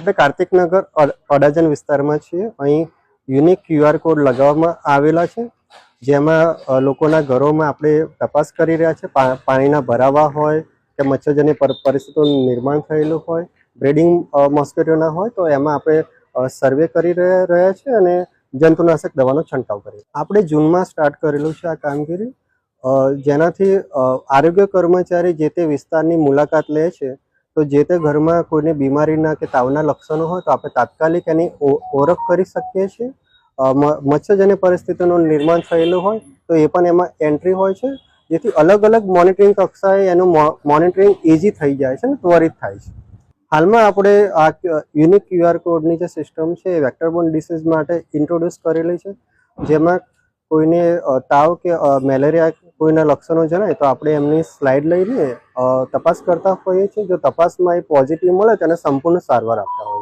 આપણે કાર્તિકનગર અડાજણ વિસ્તારમાં છીએ। અહીં યુનિક QR કોડ લગાવવામાં આવેલા છે, જેમાં લોકોના ઘરોમાં આપણે તપાસ કરી રહ્યા છે। પાણીના ભરાવા હોય કે મચ્છરજન્ય પરિસ્થિતિનું નિર્માણ થયેલું હોય, બ્રીડિંગ મોસ્કીટોના હોય, તો એમાં આપણે સર્વે કરી રહ્યા છે અને જંતુનાશક દવાનો છંટકાવ કરીએ। આપણે જૂનમાં સ્ટાર્ટ કરેલું છે આ કામગીરી, જેનાથી આરોગ્ય કર્મચારી જે તે વિસ્તારની મુલાકાત લે છે, તો જે તે ઘરમાં કોઈને બીમારીના કે તાવના લક્ષણો હોય તો આપણે તાત્કાલિક એની ઓળખ કરી શકીએ છીએ। મચ્છરજન્ય પરિસ્થિતિનું નિર્માણ થયેલું હોય તો એ પણ એમાં એન્ટ્રી હોય છે, જેથી અલગ અલગ મોનિટરિંગ કક્ષાએ એનું મોનિટરિંગ ઇઝી થઈ જાય છે અને ત્વરિત થાય છે। હાલમાં આપણે આ યુનિક QR કોડની જે સિસ્ટમ છે એ વેક્ટરબોર્ન ડિસીઝ માટે ઇન્ટ્રોડ્યુસ કરેલી છે, જેમાં કોઈને તાવ કે મેલેરિયા કોઈના લક્ષણો જણાય તો આપણે એમની સ્લાઇડ લઈને તપાસ કરતા હોઈએ છીએ। જો તપાસમાં એ પોઝિટિવ મળે તો એને સંપૂર્ણ સારવાર આપતા હોઈએ।